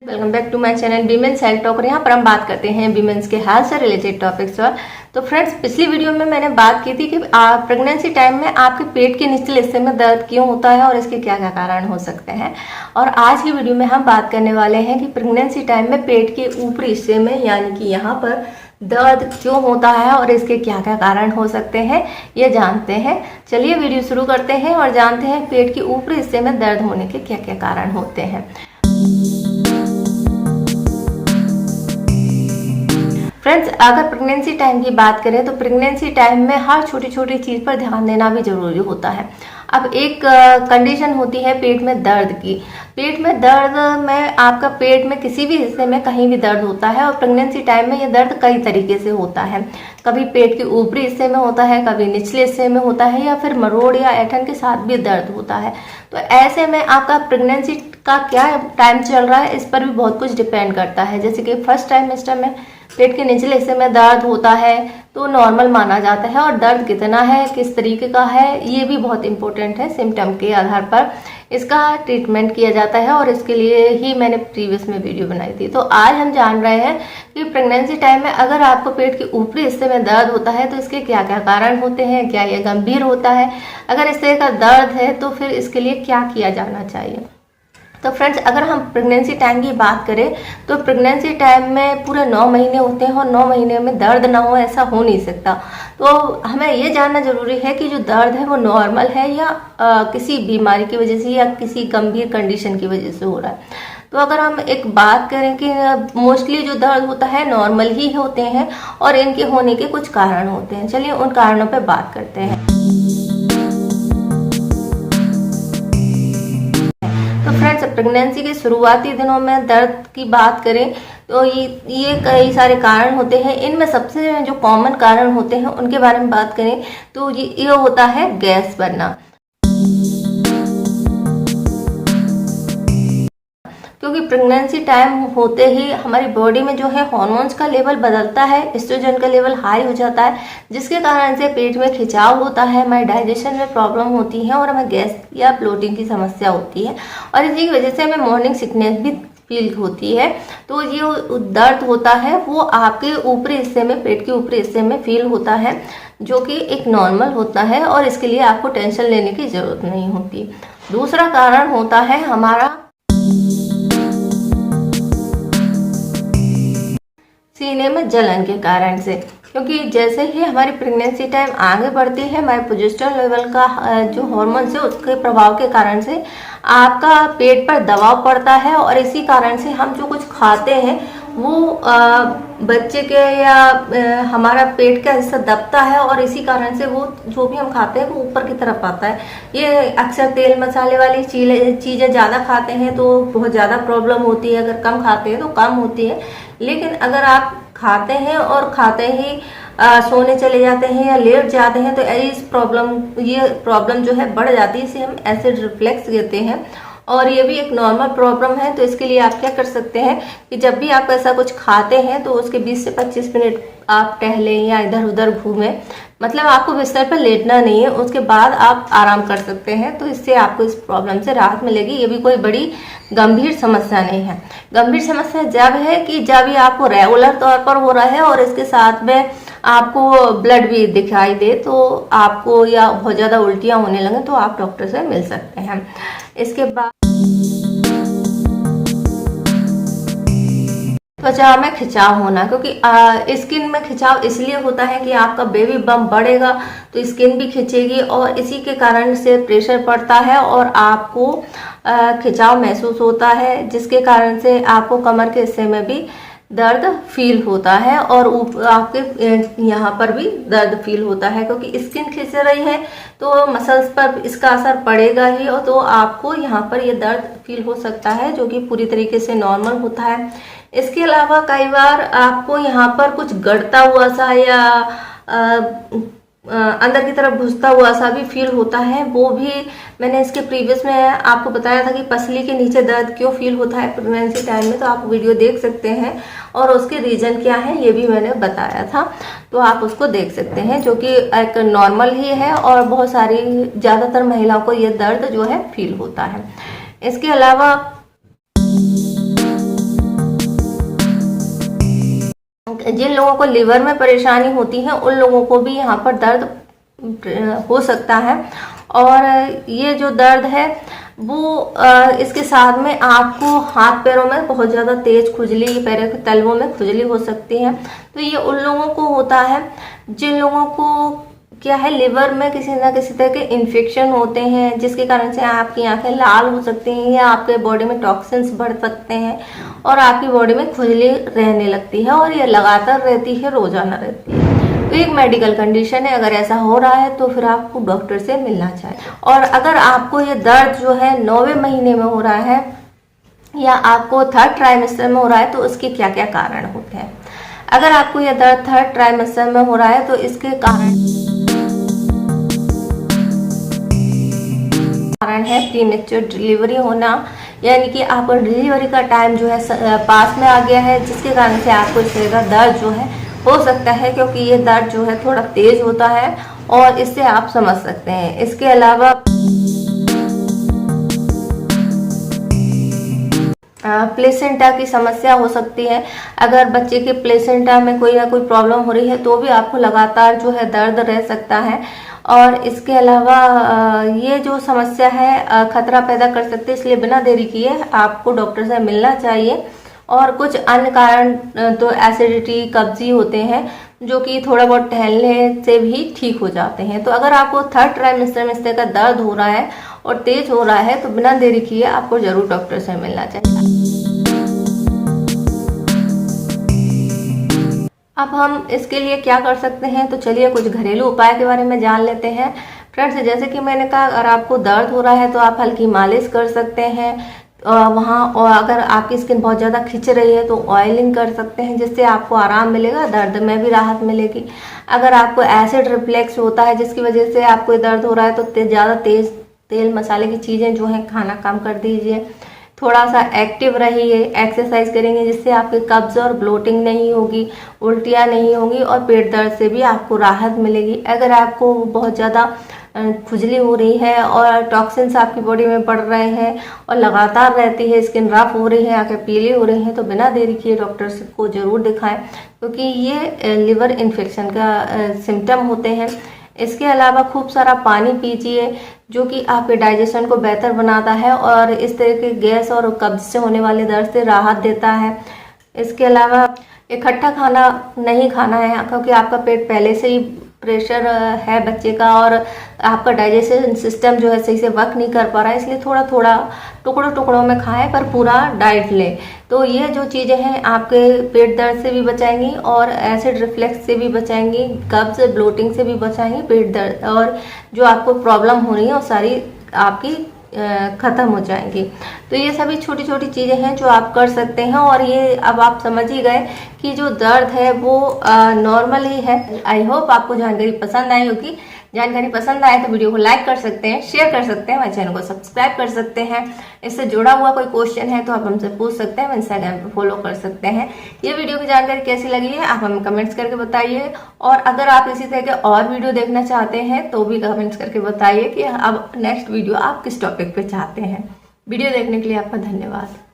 Welcome back to my channel women's health talk. यहाँ पर हम बात करते हैं वीमेंस के हेल्थ से रिलेटेड टॉपिक्स पर। तो फ्रेंड्स, पिछली वीडियो में मैंने बात की थी कि प्रेगनेंसी टाइम में आपके पेट के निचले हिस्से में दर्द क्यों होता है और इसके क्या क्या कारण हो सकते हैं। और आज की वीडियो में हम बात करने वाले हैं कि प्रेगनेंसी टाइम में पेट के ऊपरी हिस्से में यानी कि यहाँ पर दर्द क्यों होता है और इसके क्या क्या कारण हो सकते हैं, ये जानते हैं। चलिए वीडियो शुरू करते हैं और जानते हैं पेट के ऊपरी हिस्से में दर्द होने के क्या क्या कारण होते हैं। फ्रेंड्स, अगर प्रेगनेंसी टाइम की बात करें तो प्रेगनेंसी टाइम में हर छोटी छोटी चीज़ पर ध्यान देना भी जरूरी होता है। अब एक कंडीशन होती है पेट में दर्द की। पेट में दर्द में आपका पेट में किसी भी हिस्से में कहीं भी दर्द होता है और प्रेगनेंसी टाइम में ये दर्द कई तरीके से होता है। कभी पेट के ऊपरी हिस्से में होता है, कभी निचले हिस्से में होता है, या फिर मरोड़ या ऐठन के साथ भी दर्द होता है। तो ऐसे में आपका प्रेगनेंसी का क्या टाइम चल रहा है इस पर भी बहुत कुछ डिपेंड करता है। जैसे कि फर्स्ट ट्राइमेस्टर में पेट के निचले हिस्से में दर्द होता है तो नॉर्मल माना जाता है, और दर्द कितना है, किस तरीके का है, ये भी बहुत इंपॉर्टेंट है। सिम्टम के आधार पर इसका ट्रीटमेंट किया जाता है और इसके लिए ही मैंने प्रीवियस में वीडियो बनाई थी। तो आज हम जान रहे हैं कि प्रेगनेंसी टाइम में अगर आपको पेट के ऊपरी हिस्से में दर्द होता है तो इसके क्या क्या कारण होते हैं, क्या ये गंभीर होता है, अगर इस तरह का दर्द है तो फिर इसके लिए क्या किया जाना चाहिए। तो फ्रेंड्स, अगर हम प्रेगनेंसी टाइम की बात करें तो प्रेगनेंसी टाइम में पूरे 9 महीने होते हैं और 9 महीने में दर्द ना हो ऐसा हो नहीं सकता। तो हमें ये जानना जरूरी है कि जो दर्द है वो नॉर्मल है या किसी बीमारी की वजह से या किसी गंभीर कंडीशन की वजह से हो रहा है। तो अगर हम एक बात करें कि मोस्टली जो दर्द होता है नॉर्मल ही होते हैं और इनके होने के कुछ कारण होते हैं। चलिए उन कारणों पर बात करते हैं। तो फ्रेंड्स, प्रेगनेंसी के शुरुआती दिनों में दर्द की बात करें तो ये कई सारे कारण होते हैं। इनमें सबसे जो कॉमन कारण होते हैं उनके बारे में बात करें तो ये होता है गैस बनना। क्योंकि प्रेगनेंसी टाइम होते ही हमारी बॉडी में जो है हार्मोन्स का लेवल बदलता है, एस्ट्रोजन का लेवल हाई हो जाता है, जिसके कारण से पेट में खिंचाव होता है, हमारे डाइजेशन में प्रॉब्लम होती है और हमें गैस या ब्लोटिंग की समस्या होती है। और इसी की वजह से हमें मॉर्निंग सिकनेस भी फील होती है। तो ये दर्द होता है वो आपके ऊपरी हिस्से में, पेट के ऊपरी हिस्से में फील होता है, जो कि एक नॉर्मल होता है और इसके लिए आपको टेंशन लेने की जरूरत नहीं होती। दूसरा कारण होता है हमारा सीने में जलन के कारण से। क्योंकि जैसे ही हमारी प्रेगनेंसी टाइम आगे बढ़ती है, हमारे प्रोजेस्टेरोन लेवल का जो हार्मोन्स है उसके प्रभाव के कारण से आपका पेट पर दबाव पड़ता है और इसी कारण से हम जो कुछ खाते हैं वो बच्चे के या हमारा पेट का हिस्सा दबता है और इसी कारण से वो जो भी हम खाते हैं वो ऊपर की तरफ आता है। ये अक्सर तेल मसाले वाली चीज़ें ज़्यादा खाते हैं तो बहुत ज़्यादा प्रॉब्लम होती है, अगर कम खाते हैं तो कम होती है। लेकिन अगर आप खाते हैं और खाते ही सोने चले जाते हैं या लेट जाते हैं तो ये प्रॉब्लम जो है बढ़ जाती है। इसे हम एसिड रिफ्लेक्स कहते हैं और ये भी एक नॉर्मल प्रॉब्लम है। तो इसके लिए आप क्या कर सकते हैं कि जब भी आप ऐसा कुछ खाते हैं तो उसके 20 से 25 मिनट आप टहलें या इधर उधर घूमें। मतलब आपको बिस्तर पर लेटना नहीं है, उसके बाद आप आराम कर सकते हैं। तो इससे आपको इस प्रॉब्लम से राहत मिलेगी। ये भी कोई बड़ी गंभीर समस्या नहीं है। गंभीर समस्या जब है कि जब ये आपको रेगुलर तौर पर हो रहा है और इसके साथ में आपको ब्लड भी दिखाई दे तो आपको या बहुत ज़्यादा उल्टियाँ होने लगे तो आप डॉक्टर से मिल सकते हैं। इसके बाद त्वचा में खिंचाव होना, क्योंकि स्किन में खिंचाव इसलिए होता है कि आपका बेबी बम्प बढ़ेगा तो स्किन भी खिंचेगी और इसी के कारण से प्रेशर पड़ता है और आपको खिंचाव महसूस होता है, जिसके कारण से आपको कमर के हिस्से में भी दर्द फील होता है और आपके यहाँ पर भी दर्द फील होता है। क्योंकि स्किन खिंच रही है तो मसल्स पर इसका असर पड़ेगा ही और तो आपको यहाँ पर ये दर्द फील हो सकता है, जो कि पूरी तरीके से नॉर्मल होता है। इसके अलावा कई बार आपको यहाँ पर कुछ गड़ता हुआ सा या अंदर की तरफ घुसता हुआ सा भी फील होता है। वो भी मैंने इसके प्रीवियस में आपको बताया था कि पसली के नीचे दर्द क्यों फील होता है प्रेगनेंसी टाइम में, तो आप वीडियो देख सकते हैं और उसके रीजन क्या है ये भी मैंने बताया था, तो आप उसको देख सकते हैं, जो कि एक नॉर्मल ही है और बहुत सारी ज़्यादातर महिलाओं को ये दर्द जो है फील होता है। इसके अलावा जिन लोगों को लिवर में परेशानी होती है उन लोगों को भी यहाँ पर दर्द हो सकता है। और ये जो दर्द है वो इसके साथ में आपको हाथ पैरों में बहुत ज़्यादा तेज खुजली, पैरों के तलवों में खुजली हो सकती है। तो ये उन लोगों को होता है जिन लोगों को क्या है, लिवर में किसी ना किसी तरह के इन्फेक्शन होते हैं, जिसके कारण से आपकी आंखें लाल हो सकती हैं या आपके बॉडी में टॉक्सिन्स बढ़ सकते हैं और आपकी बॉडी में खुजली रहने लगती है और ये लगातार रहती है, रोजाना रहती है। तो एक मेडिकल कंडीशन है, अगर ऐसा हो रहा है तो फिर आपको डॉक्टर से मिलना चाहिए। और अगर आपको ये दर्द जो है 9वें महीने में हो रहा है या आपको 3rd ट्राइमेस्टर में हो रहा है तो उसके क्या क्या कारण होते हैं। अगर आपको यह दर्द 3rd ट्राइमेस्टर में हो रहा है तो इसके कारण है प्रीमेच्योर डिलीवरी होना, यानी कि आपका डिलीवरी का टाइम जो है पास में आ गया है, जिसके कारण से आपको इस तरह का दर्द जो है हो सकता है, क्योंकि ये दर्द जो है थोड़ा तेज होता है और इससे आप समझ सकते हैं। इसके अलावा प्लेसेंटा की समस्या हो सकती है। अगर बच्चे के प्लेसेंटा में कोई ना कोई प्रॉब्लम हो रही है तो भी आपको लगातार जो है दर्द रह सकता है। और इसके अलावा ये जो समस्या है खतरा पैदा कर सकती है, इसलिए बिना देरी किए आपको डॉक्टर से मिलना चाहिए। और कुछ अन्य कारण तो एसिडिटी, कब्जी होते हैं जो कि थोड़ा बहुत टहलने से भी ठीक हो जाते हैं। तो अगर आपको 3rd ट्राइमेस्टर में इस तरह का दर्द हो रहा है और तेज हो रहा है तो बिना देरी किए आपको जरूर डॉक्टर से मिलना चाहिए। अब हम इसके लिए क्या कर सकते हैं, तो चलिए कुछ घरेलू उपाय के बारे में जान लेते हैं। फ्रेंड्स, जैसे कि मैंने कहा, अगर आपको दर्द हो रहा है तो आप हल्की मालिश कर सकते हैं वहाँ, और अगर आपकी स्किन बहुत ज़्यादा खिंच रही है तो ऑयलिंग कर सकते हैं, जिससे आपको आराम मिलेगा, दर्द में भी राहत मिलेगी। अगर आपको एसिड रिफ्लेक्स होता है जिसकी वजह से आपको दर्द हो रहा है तो ज़्यादा तेज तेल मसाले की चीज़ें जो हैं खाना कम कर दीजिए। थोड़ा सा एक्टिव रहिए, एक्सरसाइज करेंगे जिससे आपके कब्ज और ब्लोटिंग नहीं होगी, उल्टियाँ नहीं होंगी और पेट दर्द से भी आपको राहत मिलेगी। अगर आपको बहुत ज़्यादा खुजली हो रही है और टॉक्सिन्स आपकी बॉडी में बढ़ रहे हैं और लगातार रहती है, स्किन रफ हो रही है, आंखें पीली हो रही हैं, तो बिना देरी किए डॉक्टर को जरूर दिखाएं, क्योंकि ये लिवर इन्फेक्शन का सिम्टम होते हैं। इसके अलावा खूब सारा पानी पीजिए, जो कि आपके डाइजेशन को बेहतर बनाता है और इस तरह के गैस और कब्ज से होने वाले दर्द से राहत देता है। इसके अलावा इकट्ठा खाना नहीं खाना है, क्योंकि आपका पेट पहले से ही प्रेशर है बच्चे का और आपका डाइजेशन सिस्टम जो है सही से वर्क नहीं कर पा रहा है, इसलिए थोड़ा थोड़ा टुकड़ों टुकड़ों में खाएं पर पूरा डाइट लें। तो ये जो चीज़ें हैं आपके पेट दर्द से भी बचाएंगी और एसिड रिफ्लेक्स से भी बचाएंगी, कब्ज ब्लोटिंग से भी बचाएंगी, पेट दर्द और जो आपको प्रॉब्लम हो रही है वो सारी आपकी ख़त्म हो जाएंगी। तो ये सभी छोटी छोटी चीज़ें हैं जो आप कर सकते हैं और ये अब आप समझ ही गए कि जो दर्द है वो नॉर्मल ही है। आई होप आपको जानकारी पसंद आई होगी। जानकारी पसंद आए तो वीडियो को लाइक कर सकते हैं, शेयर कर सकते हैं, हमारे चैनल को सब्सक्राइब कर सकते हैं। इससे जुड़ा हुआ कोई क्वेश्चन है तो आप हमसे पूछ सकते हैं, इंस्टाग्राम पे फॉलो कर सकते हैं। ये वीडियो की जानकारी कैसी लगी है आप हमें कमेंट्स करके बताइए, और अगर आप इसी तरह के और वीडियो देखना चाहते हैं तो भी कमेंट्स करके बताइए कि अब नेक्स्ट वीडियो आप किस टॉपिक पे चाहते हैं। वीडियो देखने के लिए आपका धन्यवाद।